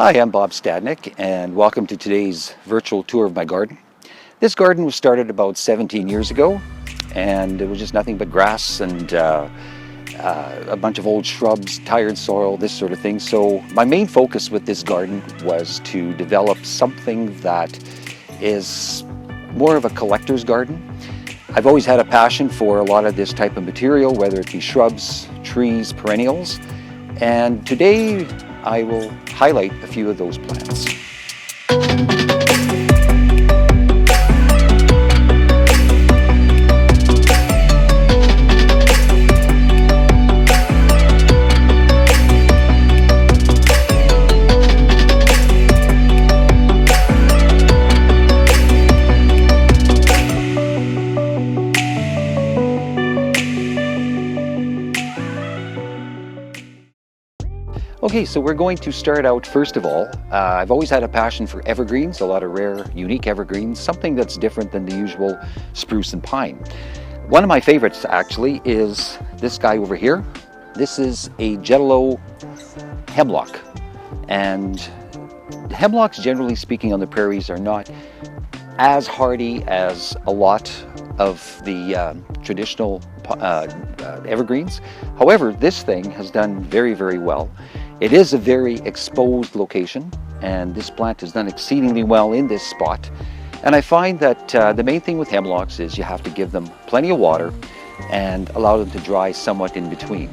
Hi, I'm Bob Stadnick, and welcome to today's virtual tour of my garden. This garden was started about 17 years ago, and it was just nothing but grass and a bunch of old shrubs, tired soil, this sort of thing. So my main focus with this garden was to develop something that is more of a collector's garden. I've always had a passion for a lot of this type of material, whether it be shrubs, trees, perennials, and today I will highlight a few of those plants. Okay, so we're going to start out first of all. I've always had a passion for evergreens, a lot of rare, unique evergreens, something that's different than the usual spruce and pine. One of my favorites actually is this guy over here. This is a Jello hemlock. And hemlocks, generally speaking, on the prairies are not as hardy as a lot of the traditional evergreens. However, this thing has done very, very well. It is a very exposed location, and this plant has done exceedingly well in this spot. And I find that the main thing with hemlocks is you have to give them plenty of water and allow them to dry somewhat in between.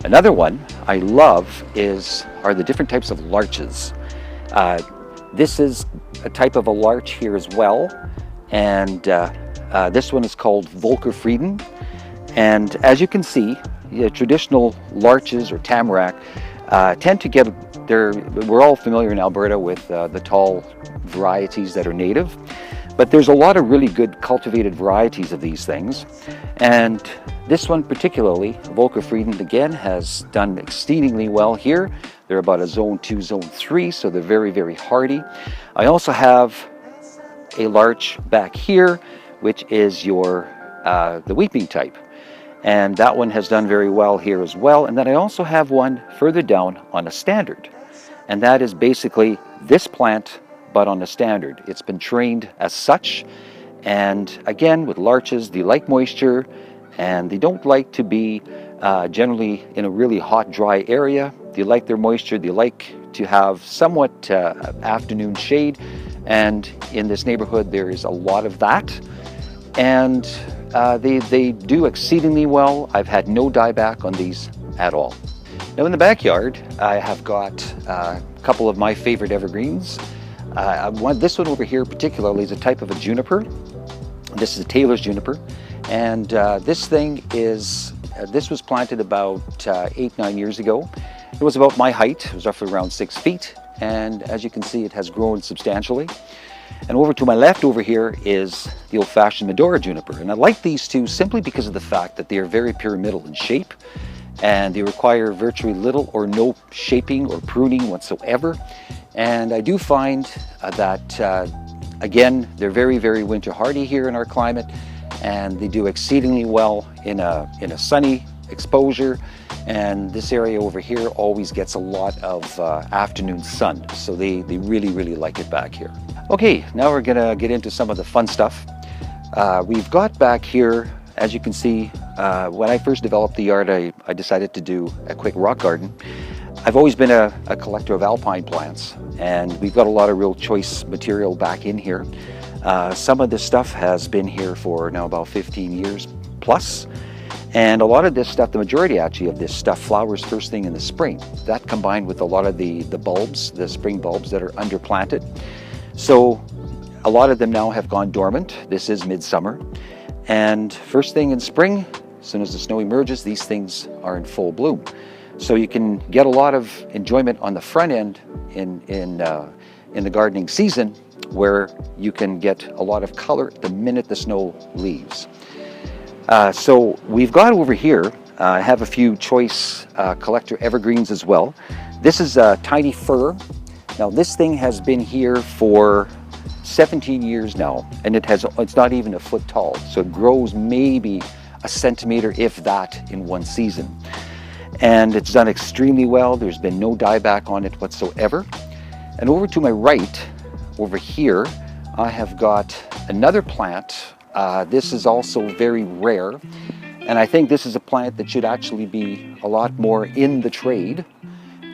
Another one I love are the different types of larches. This is a type of a larch here as well, and this one is called Volker-Frieden. And as you can see, traditional larches or tamarack tend to get we're all familiar in Alberta with the tall varieties that are native, but there's a lot of really good cultivated varieties of these things. And this one particularly, Volker-Frieden, again, has done exceedingly well here. They're about a zone 2, zone 3, so they're very, very hardy. I also have a larch back here, which is the weeping type. And that one has done very well here as well. And then I also have one further down on a standard. And that is basically this plant, but on a standard. It's been trained as such. And again, with larches, they like moisture, and they don't like to be generally in a really hot, dry area. They like their moisture. They like to have somewhat afternoon shade. And in this neighborhood, there is a lot of that. And they do exceedingly well. I've had no dieback on these at all. Now in the backyard, I have got a couple of my favorite evergreens. This one over here particularly is a type of a juniper. This is a Taylor's juniper. And this was planted about 8-9 years ago. It was about my height. It was roughly around 6 feet. And as you can see, it has grown substantially. And over to my left over here is the old-fashioned Medora juniper. And I like these two simply because of the fact that they are very pyramidal in shape, and they require virtually little or no shaping or pruning whatsoever. And I do find that, again, they're very, very winter hardy here in our climate, and they do exceedingly well in a sunny exposure. And this area over here always gets a lot of afternoon sun, so they really, really like it back here. Okay, now we're gonna get into some of the fun stuff. We've got back here, as you can see, when I first developed the yard, I decided to do a quick rock garden. I've always been a collector of alpine plants, and we've got a lot of real choice material back in here. Some of this stuff has been here for now about 15 years plus. And a lot of this stuff, the majority actually of this stuff, flowers first thing in the spring. That combined with a lot of the bulbs, the spring bulbs that are underplanted. So a lot of them now have gone dormant. This is midsummer. And first thing in spring, as soon as the snow emerges, these things are in full bloom. So you can get a lot of enjoyment on the front end in the gardening season, where you can get a lot of color the minute the snow leaves. So we've got over here, I have a few choice collector evergreens as well. This is a tiny fir. Now this thing has been here for 17 years now, and it's not even a foot tall. So it grows maybe a centimeter, if that, in one season. And it's done extremely well. There's been no dieback on it whatsoever. And over to my right, over here, I have got another plant. This is also very rare, and I think this is a plant that should actually be a lot more in the trade,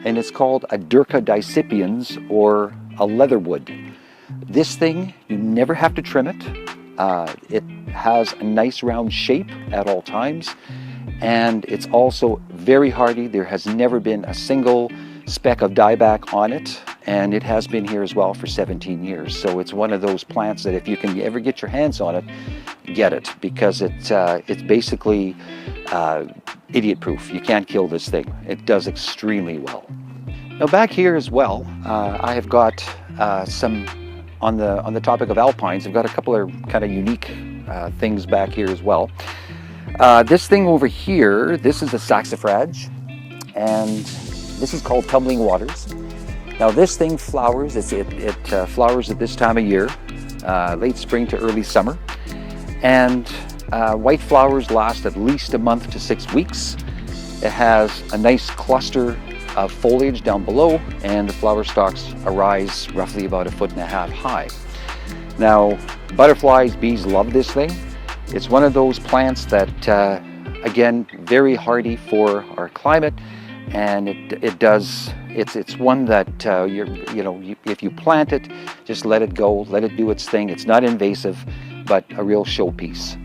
and it's called a Dirca discipiens, or a leatherwood. This thing, you never have to trim it. It has a nice round shape at all times, and it's also very hardy. There has never been a single speck of dieback on it, and it has been here as well for 17 years. So it's one of those plants that if you can ever get your hands on it, get it, because it's basically idiot proof. You can't kill this thing. It does extremely well. Now back here as well, I have got some, on the topic of Alpines, I've got a couple of kind of unique things back here as well. This thing over here, this is a saxifrage, and this is called Tumbling Waters. Now this thing flowers, it flowers at this time of year, late spring to early summer. And white flowers last at least a month to 6 weeks. It has a nice cluster of foliage down below, and the flower stalks arise roughly about 1.5 feet high. Now, butterflies, bees love this thing. It's one of those plants that, again, very hardy for our climate, and it's one that if you plant it, just let it go, let it do its thing. It's not invasive, but a real showpiece.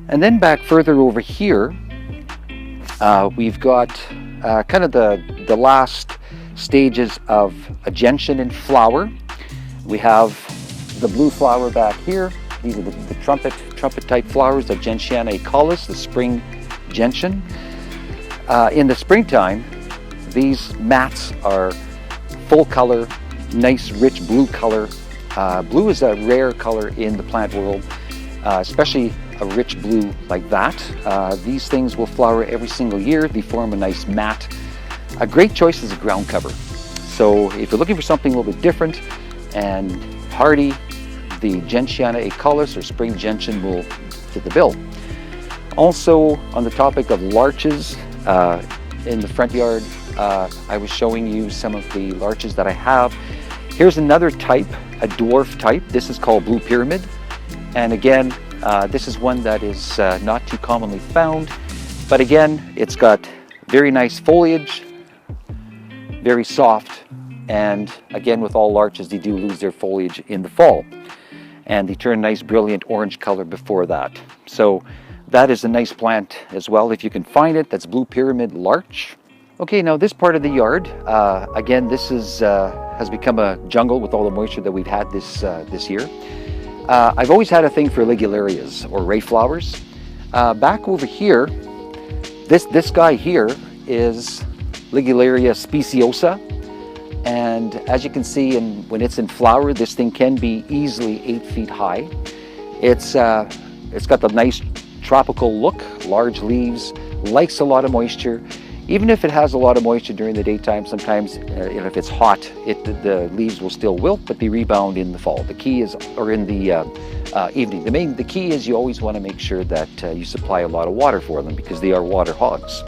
And then back further over here, we've got kind of the last stages of a gentian in flower. We have the blue flower back here. These are the trumpet type flowers of Gentiana acaulis, the spring gentian. In the springtime, these mats are full color, nice rich blue color. Blue is a rare color in the plant world, especially a rich blue like that. These things will flower every single year. They form a nice mat. A great choice is a ground cover. So if you're looking for something a little bit different and hardy, the Gentiana acaulis or spring gentian will fit the bill. Also, on the topic of larches, in the front yard, I was showing you some of the larches that I have. Here's another type, a dwarf type. This is called blue pyramid. And again, this is one that is not too commonly found. But again, it's got very nice foliage, very soft. And again, with all larches, they do lose their foliage in the fall. And they turn nice, brilliant orange color before that. So that is a nice plant as well. If you can find it, that's blue pyramid larch. Okay, now this part of the yard, again, this is has become a jungle with all the moisture that we've had this year. I've always had a thing for ligularias or ray flowers. Back over here, this guy here is Ligularia speciosa, and as you can see, when it's in flower, this thing can be easily 8 feet high. It's got the nice tropical look, large leaves, likes a lot of moisture. Even if it has a lot of moisture during the daytime, sometimes if it's hot, the leaves will still wilt, but they rebound in the fall. The key is, or in the evening. The key is you always want to make sure that you supply a lot of water for them, because they are water hogs.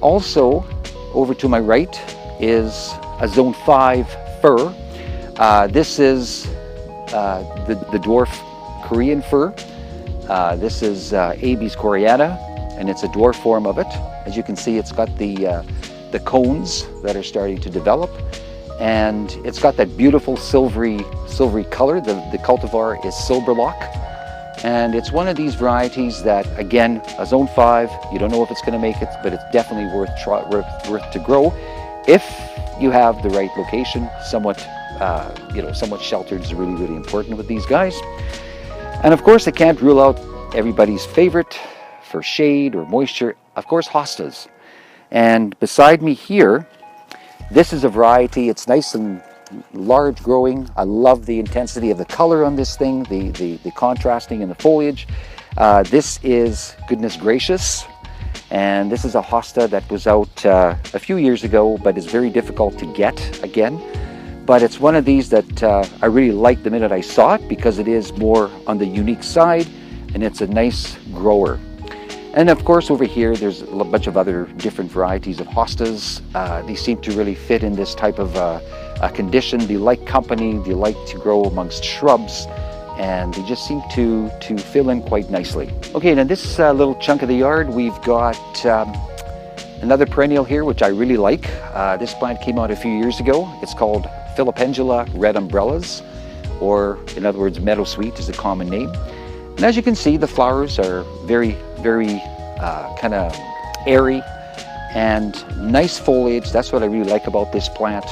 Also, over to my right is a Zone 5 fir. This is the dwarf Korean fir. This is Abies coreana, and it's a dwarf form of it. As you can see, it's got the cones that are starting to develop, and it's got that beautiful silvery color. The cultivar is Silberlock, and it's one of these varieties that, again, a Zone 5, you don't know if it's going to make it, but it's definitely worth to grow if you have the right location. Somewhat sheltered is really, really important with these guys. And of course, I can't rule out everybody's favorite for shade or moisture, of course, Hostas. And beside me here, this is a variety. It's nice and large growing. I love the intensity of the color on this thing, the contrasting in the foliage. This is Goodness Gracious, and this is a hosta that was out a few years ago, but is very difficult to get again. But it's one of these that I really liked the minute I saw it, because it is more on the unique side, and it's a nice grower. And of course, over here, there's a bunch of other different varieties of hostas. These seem to really fit in this type of condition. They like company. They like to grow amongst shrubs, and they just seem to fill in quite nicely. Okay, and in this little chunk of the yard, we've got another perennial here, which I really like. This plant came out a few years ago. It's called Filipendula red umbrellas, or in other words, meadowsweet is the common name. And as you can see, the flowers are very, very kind of airy and nice foliage. That's what I really like about this plant.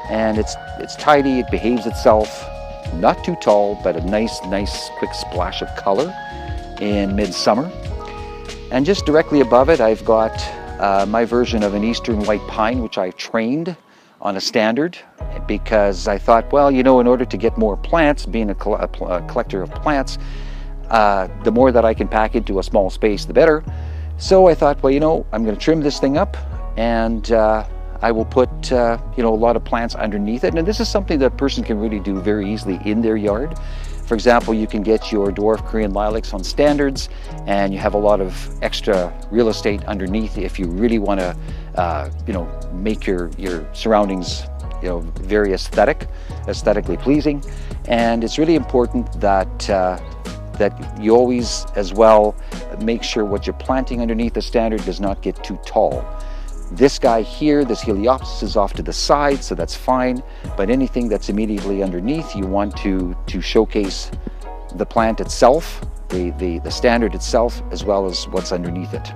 And it's tidy, it behaves itself, not too tall, but a nice quick splash of color in midsummer. And just directly above it, I've got my version of an eastern white pine, which I trained on a standard, because I thought, well, you know, in order to get more plants, being a collector of plants, the more that I can pack into a small space, the better. So I thought, well, you know, I'm going to trim this thing up, and I will put, you know, a lot of plants underneath it. And this is something that a person can really do very easily in their yard. For example, you can get your dwarf Korean lilacs on standards, and you have a lot of extra real estate underneath if you really want to, you know, make your surroundings, you know, very aesthetically pleasing. And it's really important that that you always, as well, make sure what you're planting underneath the standard does not get too tall. This guy here, this Heliopsis, is off to the side, so that's fine. But anything that's immediately underneath, you want to showcase the plant itself, the standard itself, as well as what's underneath it.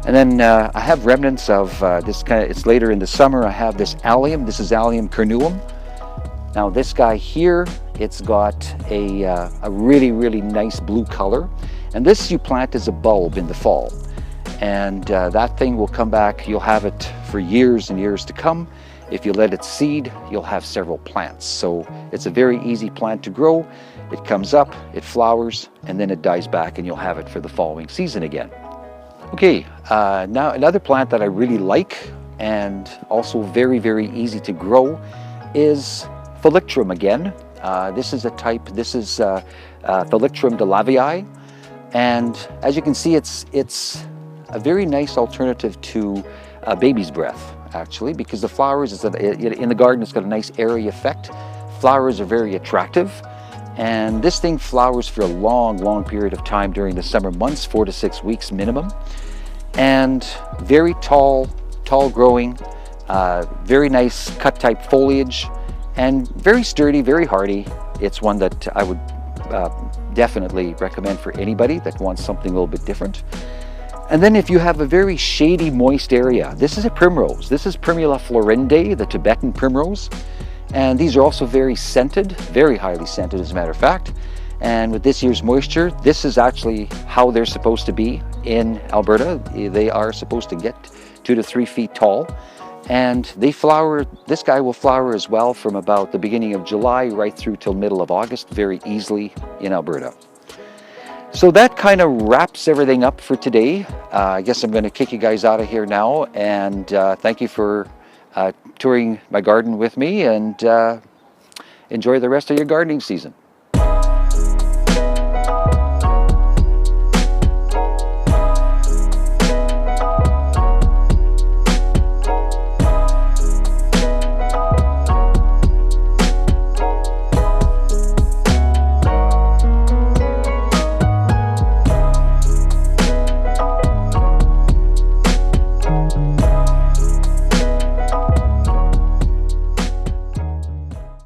And then I have remnants of this kind of, it's later in the summer, I have this allium. This is Allium carnuum. Now this guy here, it's got a really nice blue color. And this you plant as a bulb in the fall. And that thing will come back. You'll have it for years and years to come. If you let it seed, you'll have several plants. So it's a very easy plant to grow. It comes up, it flowers, and then it dies back, and you'll have it for the following season again. Okay, now another plant that I really like, and also very easy to grow, is Thalictrum again. This is a type, this is Thalictrum delavii. And as you can see, it's a very nice alternative to baby's breath, actually, because the flowers, in the garden, it's got a nice airy effect. Flowers are very attractive, and this thing flowers for a long period of time during the summer months, 4 to 6 weeks minimum, and very tall growing, very nice cut type foliage, and very sturdy, very hardy. It's one that I would definitely recommend for anybody that wants something a little bit different. And then if you have a very shady, moist area, this is a primrose. This is Primula florindae, the Tibetan primrose. And these are also very scented, very highly scented as a matter of fact. And with this year's moisture, this is actually how they're supposed to be in Alberta. They are supposed to get 2 to 3 feet tall. And they flower, this guy will flower as well from about the beginning of July right through till middle of August, very easily in Alberta. So that kind of wraps everything up for today. I guess I'm going to kick you guys out of here now, and thank you for touring my garden with me, and enjoy the rest of your gardening season.